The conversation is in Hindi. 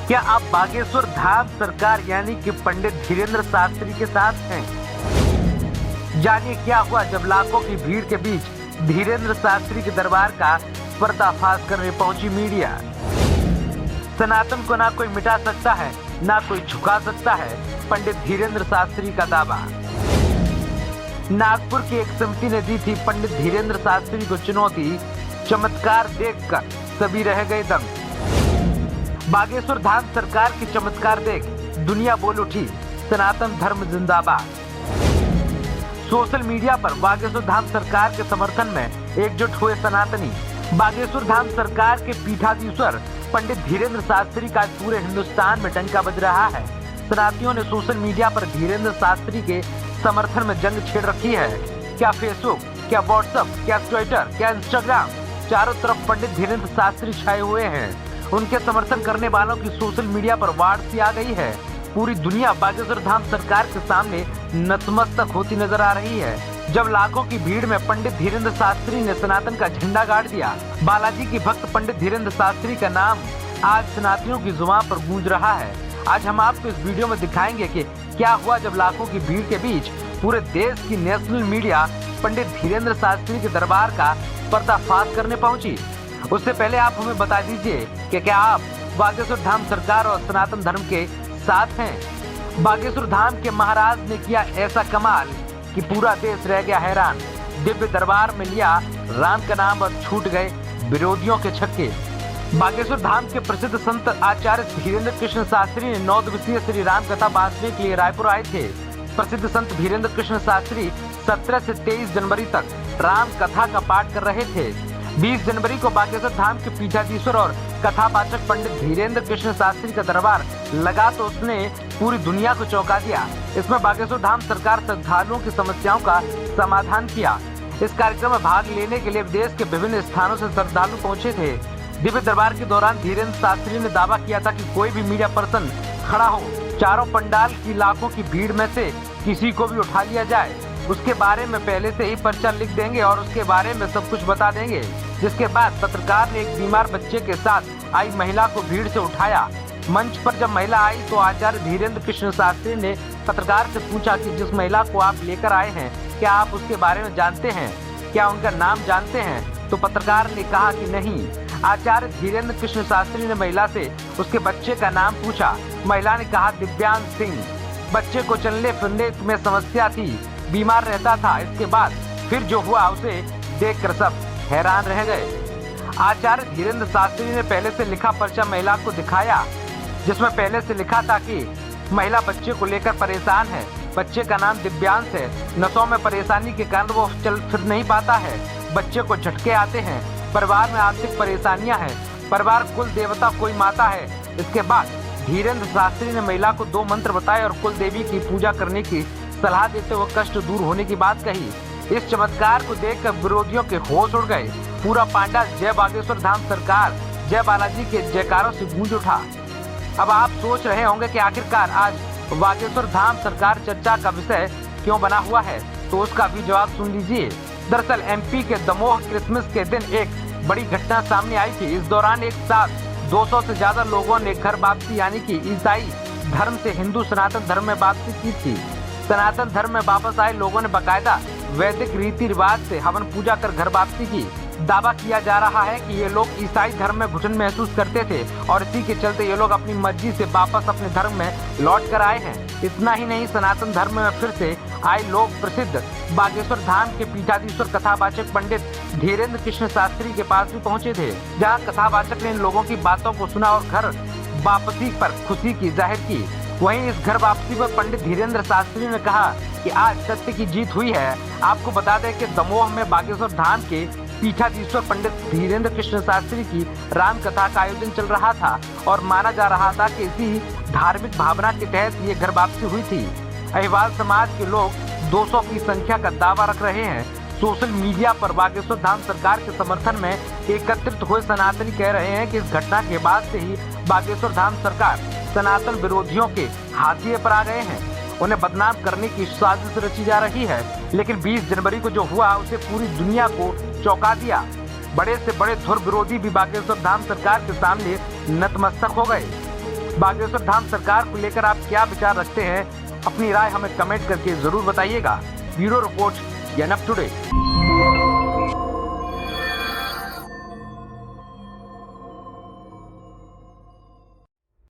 क्या आप बागेश्वर धाम सरकार यानी कि पंडित धीरेन्द्र शास्त्री के साथ हैं? जानिए क्या हुआ जब लाखों की भीड़ के बीच धीरेन्द्र शास्त्री के दरबार का पर्दाफाश करने पहुंची मीडिया। सनातन को ना कोई मिटा सकता है, ना कोई झुका सकता है, पंडित धीरेन्द्र शास्त्री का दावा। नागपुर की एक समिति ने दी थी पंडित धीरेन्द्र शास्त्री को चुनौती, चमत्कार देखकर सभी रह गए दंग। बागेश्वर धाम सरकार की चमत्कार देख दुनिया बोल उठी, सनातन धर्म जिंदाबाद। सोशल मीडिया पर बागेश्वर धाम सरकार के समर्थन में एकजुट हुए सनातनी। बागेश्वर धाम सरकार के पीठाधीश्वर पंडित धीरेन्द्र शास्त्री का पूरे हिंदुस्तान में डंका बज रहा है। सनातनियों ने सोशल मीडिया पर धीरेन्द्र शास्त्री के समर्थन में जंग छेड़ रखी है। क्या फेसबुक, क्या व्हाट्सएप, क्या ट्विटर, क्या इंस्टाग्राम, चारों तरफ पंडित धीरेन्द्र शास्त्री छाए हुए हैं। उनके समर्थन करने वालों की सोशल मीडिया पर वाड़ सी आ गई है। पूरी दुनिया बागेश्वर धाम सरकार के सामने नतमस्तक होती नजर आ रही है। जब लाखों की भीड़ में पंडित धीरेन्द्र शास्त्री ने सनातन का झंडा गाड़ दिया। बालाजी की भक्त पंडित धीरेन्द्र शास्त्री का नाम आज सनातनियों की जुबान पर गूंज रहा है। आज हम आपको इस वीडियो में दिखाएंगे कि क्या हुआ जब लाखों की भीड़ के बीच पूरे देश की नेशनल मीडिया पंडित धीरेन्द्र शास्त्री के दरबार का पर्दाफाश करने पहुंची। उससे पहले आप हमें बता दीजिए कि क्या आप बागेश्वर धाम सरकार और सनातन धर्म के साथ हैं? बागेश्वर धाम के महाराज ने किया ऐसा कमाल कि पूरा देश रह गया हैरान। दिव्य दरबार में लिया राम का नाम और छूट गए विरोधियों के छक्के। बागेश्वर धाम के प्रसिद्ध संत आचार्य धीरेन्द्र कृष्ण शास्त्री ने 9 दिवसीय श्री राम कथा बांटने के लिए रायपुर आए थे। प्रसिद्ध संत धीरेन्द्र कृष्ण शास्त्री 17 से 23 जनवरी तक राम कथा का पाठ कर रहे थे। 20 जनवरी को बागेश्वर धाम के पीठाधीश्वर और कथावाचक पंडित धीरेन्द्र कृष्ण शास्त्री का दरबार लगा तो उसने पूरी दुनिया को चौंका दिया। इसमें बागेश्वर धाम सरकार श्रद्धालुओं की समस्याओं का समाधान किया। इस कार्यक्रम में भाग लेने के लिए देश के विभिन्न स्थानों से श्रद्धालु पहुंचे थे। दिव्य दरबार के दौरान धीरेन्द्र शास्त्री ने दावा किया था कि कोई भी मीडिया पर्सन खड़ा हो, चारों पंडाल की लाखों की भीड़ में से किसी को भी उठा लिया जाए, उसके बारे में पहले से ही पर्चा लिख देंगे और उसके बारे में सब कुछ बता देंगे। जिसके बाद पत्रकार ने एक बीमार बच्चे के साथ आई महिला को भीड़ से उठाया। मंच पर जब महिला आई तो आचार्य धीरेन्द्र कृष्ण शास्त्री ने पत्रकार से पूछा कि जिस महिला को आप लेकर आए हैं, क्या आप उसके बारे में जानते हैं, क्या उनका नाम जानते हैं? तो पत्रकार ने कहा कि नहीं। आचार्य धीरेन्द्र कृष्ण शास्त्री ने महिला से उसके बच्चे का नाम पूछा। महिला ने कहा दिव्यांश सिंह। बच्चे को चलने फिरने में समस्या थी, बीमार रहता था। इसके बाद फिर जो हुआ उसे देखकर सब हैरान रह गए। आचार्य धीरेन्द्र शास्त्री ने पहले से लिखा पर्चा महिला को दिखाया, जिसमें पहले से लिखा था कि महिला बच्चे को लेकर परेशान है। बच्चे का नाम दिव्यांश है। नसों में परेशानी के कारण वो चल फिर नहीं पाता है। बच्चे को झटके आते हैं। परिवार में आर्थिक परेशानियां हैं। परिवार कुल देवता कोई माता है। इसके बाद धीरेन्द्र शास्त्री ने महिला को 2 मंत्र बताए और कुल देवी की पूजा करने की सलाह देते हुए कष्ट दूर होने की बात कही। इस चमत्कार को देखकर विरोधियों के होश उड़ गए। पूरा पांडाल जय बागेश्वर धाम सरकार, जय बालाजी के जयकारों से गूंज उठा। अब आप सोच रहे होंगे कि आखिरकार आज बागेश्वर धाम सरकार चर्चा का विषय क्यों बना हुआ है, तो उसका भी जवाब सुन लीजिए। दरअसल एमपी के दमोह क्रिसमस के दिन एक बड़ी घटना सामने आई थी। इस दौरान एक साथ 200 से ज्यादा लोगों ने घर वापसी यानी कि ईसाई धर्म से हिंदू सनातन धर्म में वापसी की थी। सनातन धर्म में वापस आए लोगों ने बाकायदा वैदिक रीति रिवाज से हवन पूजा कर घर वापसी की। दावा किया जा रहा है कि ये लोग ईसाई धर्म में घुटन महसूस करते थे और इसी के चलते ये लोग अपनी मर्जी से वापस अपने धर्म में लौट कर आए हैं। इतना ही नहीं, सनातन धर्म में फिर से आए लोग प्रसिद्ध बागेश्वर धाम के पीठाधीश्वर कथावाचक पंडित धीरेन्द्र कृष्ण शास्त्री के पास भी पहुंचे थे, जहां कथावाचक ने इन लोगों की बातों को सुना और घर वापसी पर खुशी की जाहिर की। वहीं इस घर वापसी पर पंडित धीरेन्द्र शास्त्री ने कहा कि आज सत्य की जीत हुई है। आपको बता दें कि दमोह में बागेश्वर धाम के पीठाधीश्वर पंडित धीरेन्द्र कृष्ण शास्त्री की राम कथा का आयोजन चल रहा था और माना जा रहा था कि इसी धार्मिक भावना के तहत ये घर वापसी हुई थी। अहिवाल समाज के लोग 200 की संख्या का दावा रख रहे हैं। सोशल मीडिया पर बागेश्वर धाम सरकार के समर्थन में एकत्रित हुए सनातनी कह रहे हैं कि इस घटना के बाद से ही बागेश्वर धाम सरकार सनातन विरोधियों के हाशिए पर आ गए हैं। उन्हें बदनाम करने की साजिश रची जा रही है। लेकिन 20 जनवरी को जो हुआ उसे पूरी दुनिया को चौंका दिया। बड़े से बड़े धुर विरोधी भी बागेश्वर धाम सरकार के सामने नतमस्तक हो गए। बागेश्वर धाम सरकार को लेकर आप क्या विचार रखते हैं? अपनी राय हमें कमेंट करके जरूर बताइएगा। Bureau report, NF today.